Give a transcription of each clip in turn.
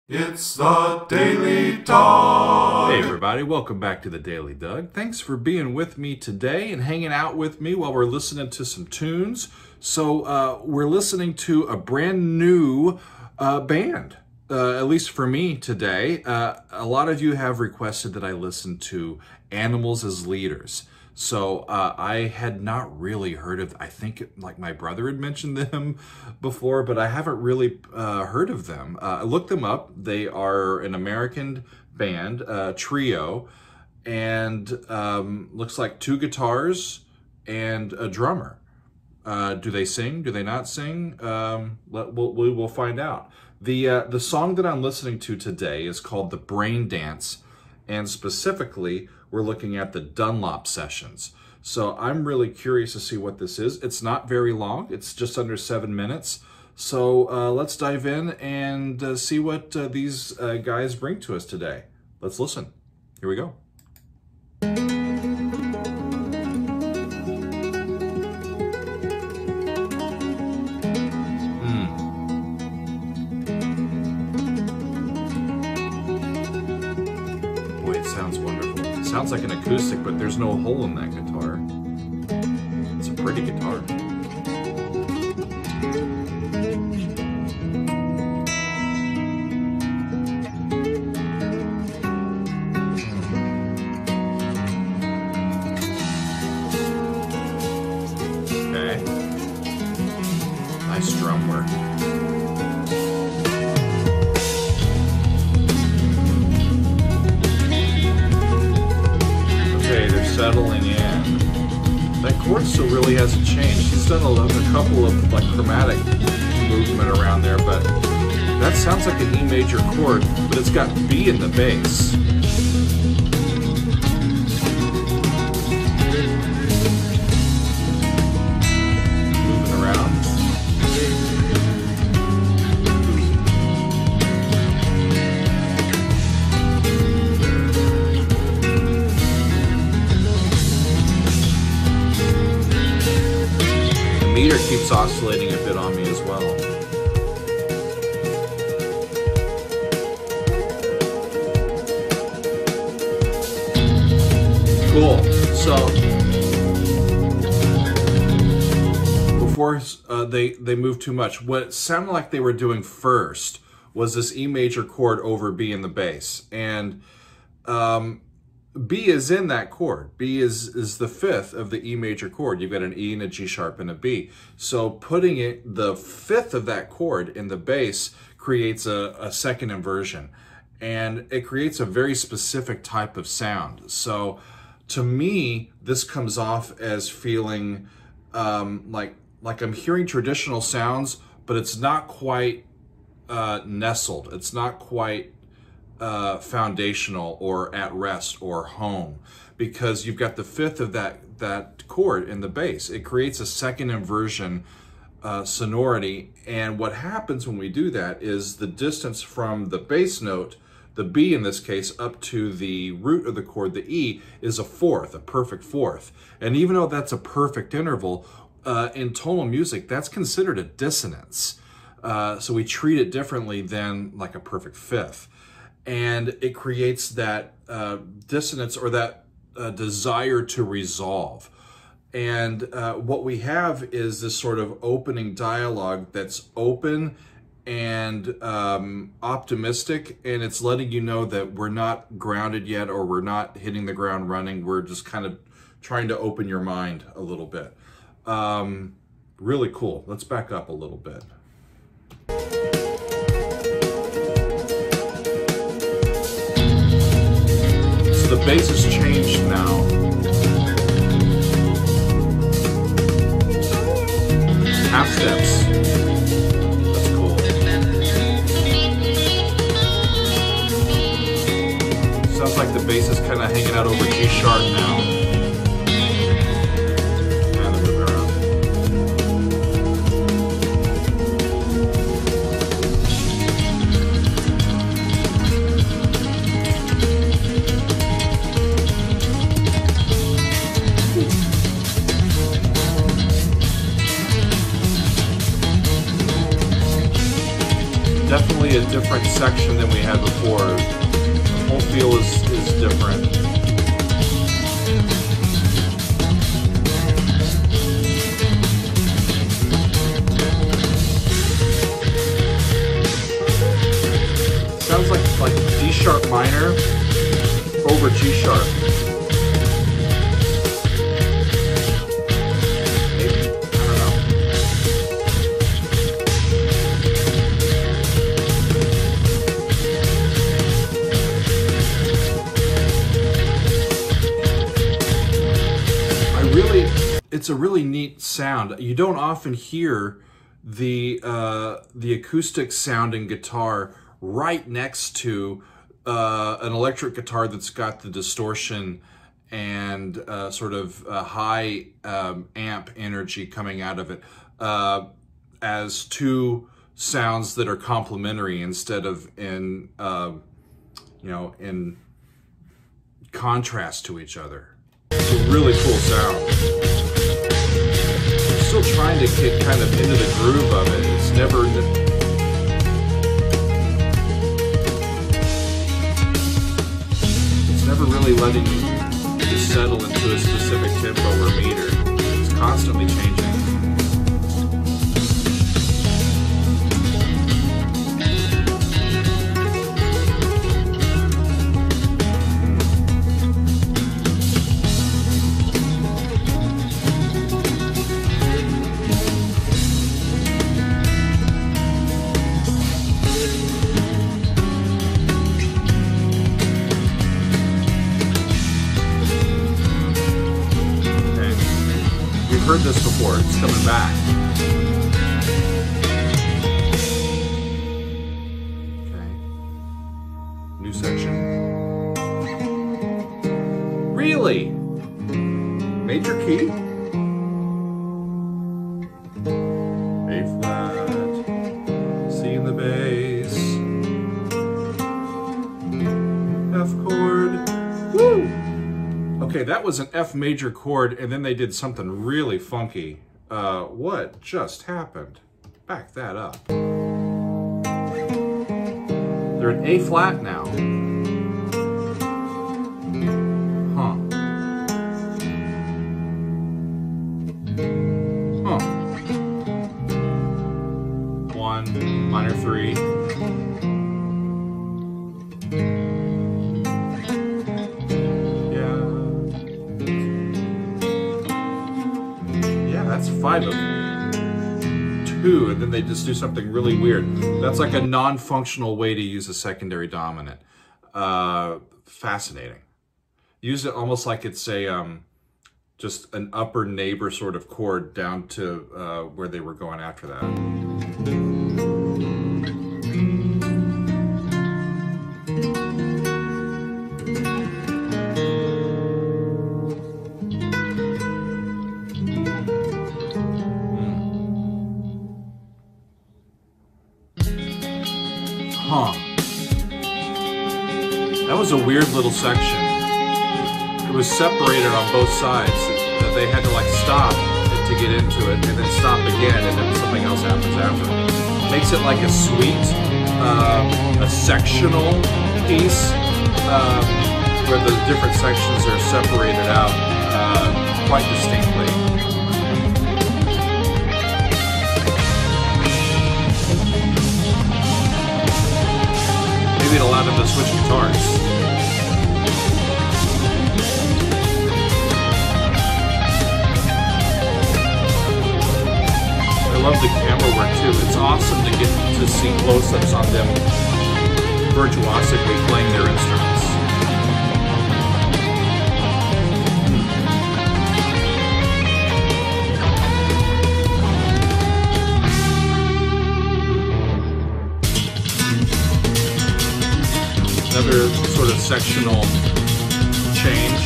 It's the Daily Dog. Hey everybody, welcome back to the Daily Doug. Thanks for being with me today and hanging out with me while we're listening to some tunes. So we're listening to a brand new band, at least for me today. A lot of you have requested that I listen to Animals as Leaders. So I had not really heard of, I think like my brother had mentioned them before, but I haven't really heard of them. I looked them up. They are an American band, trio, and looks like two guitars and a drummer. Do they sing? Do they not sing? We will find out. The song that I'm listening to today is called The Brain Dance, and specifically, we're looking at the Dunlop Sessions. So I'm really curious to see what this is. It's not very long. It's just under 7 minutes. So let's dive in and see what these guys bring to us today. Let's listen. Here we go. Boy, it sounds wonderful. Sounds like an acoustic, but there's no hole in that guitar. It's a pretty guitar. Okay. Nice drum work. Settling in. That chord still really hasn't changed. He's done a couple of like chromatic movement around there, but that sounds like an E major chord, but it's got B in the bass. Moving around. Meter keeps oscillating a bit on me as well. Cool. So before they moved too much, what it sounded like they were doing first was this E major chord over B in the bass, and B is in that chord. B is the fifth of the E major chord. You've got an E and a G sharp and a B. So putting the fifth of that chord in the bass creates a second inversion. And it creates a very specific type of sound. So to me, this comes off as feeling like I'm hearing traditional sounds, but it's not quite nestled. It's not quite foundational or at rest or home, because you've got the fifth of that chord in the bass. It creates a second inversion sonority, and what happens when we do that is the distance from the bass note, the B in this case, up to the root of the chord, the E, is a fourth, a perfect fourth. And even though that's a perfect interval, in tonal music, that's considered a dissonance. So we treat it differently than like a perfect fifth. And it creates that dissonance or that desire to resolve. And what we have is this sort of opening dialogue that's open and optimistic, and it's letting you know that we're not grounded yet, or we're not hitting the ground running. We're just kind of trying to open your mind a little bit. Really cool. Let's back up a little bit. The bass has changed now. Half steps. That's cool. Sounds like the bass is kind of hanging out over G sharp now. And they're moving around. Definitely a different section than we had before. The whole feel is different. Sounds like D sharp minor over G sharp. Maybe, I don't know. It's a really neat sound. You don't often hear the acoustic sounding guitar right next to an electric guitar that's got the distortion and sort of high amp energy coming out of it as two sounds that are complementary instead of in in contrast to each other. It's a really cool sound. I'm still trying to get kind of into the groove of it. It's never really letting me just settle into a specific tempo or meter. It's constantly changing. Heard this before, it's coming back. Okay. New section. Really? Major key? A flat. C in the bass. F chord. Woo! Okay, that was an F major chord, and then they did something really funky. What just happened? Back that up. They're at A flat now. Huh. Huh. 1, minor 3. That's 5 of 2, and then they just do something really weird. That's like a non-functional way to use a secondary dominant. Fascinating. Use it almost like it's a just an upper neighbor sort of chord down to where they were going after that. Huh. That was a weird little section. It was separated on both sides. That they had to like stop to get into it and then stop again and then something else happens after. Makes it like a suite, a sectional piece where the different sections are separated out quite distinctly. Maybe it allowed them to switch guitars. I love the camera work too. It's awesome to get to see close-ups on them virtuosically playing their instruments. Another sort of sectional change.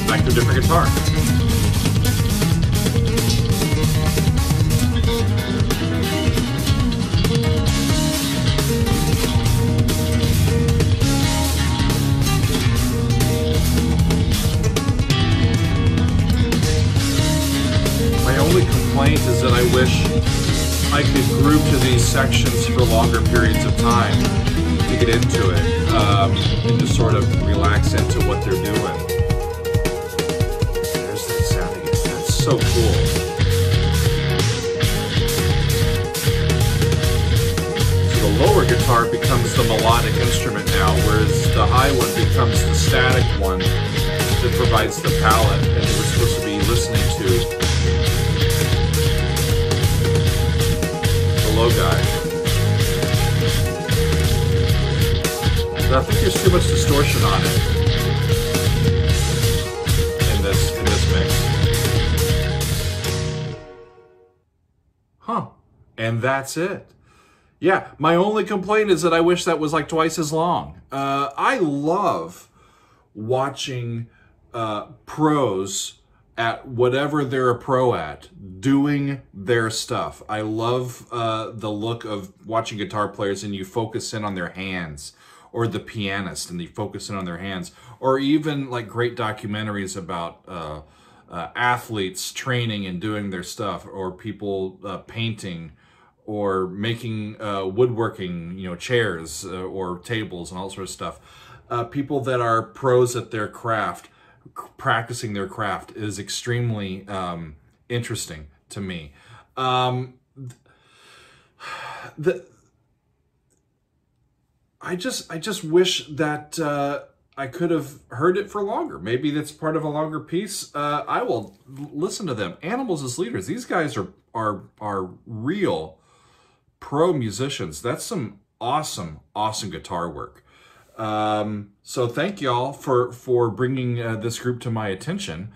Back to a different guitar. My only complaint is that I wish I could group to these sections for longer periods of time to get into it and just sort of relax into what they're doing. There's that sound again. That's so cool. So the lower guitar becomes the melodic instrument now, whereas the high one becomes the static one that provides the palette, and we're supposed to be listening to low guy. But I think there's too much distortion on it in this mix. Huh. And that's it. Yeah, my only complaint is that I wish that was like twice as long. I love watching pros at whatever they're a pro at, doing their stuff. I love the look of watching guitar players and you focus in on their hands, or the pianist and you focus in on their hands, or even like great documentaries about athletes training and doing their stuff, or people painting or making woodworking, you know, chairs or tables and all sorts of stuff. People that are pros at their craft, practicing their craft, is extremely interesting to me. I just wish that I could have heard it for longer. Maybe that's part of a longer piece. I will listen to them. Animals as Leaders. These guys are real pro musicians. That's some awesome guitar work. So thank y'all for bringing this group to my attention.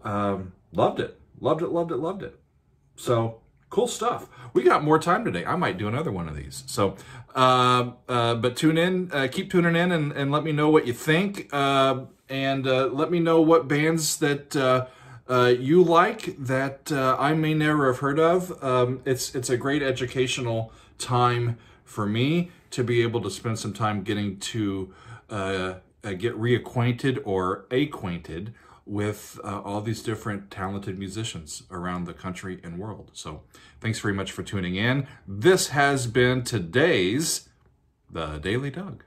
Loved it. So cool stuff. We got more time today. I might do another one of these. So, but tune in, keep tuning in and let me know what you think. And let me know what bands that you like that I may never have heard of. It's a great educational time for me to be able to spend some time getting to get reacquainted or acquainted with all these different talented musicians around the country and world. So thanks very much for tuning in. This has been today's The Daily Doug.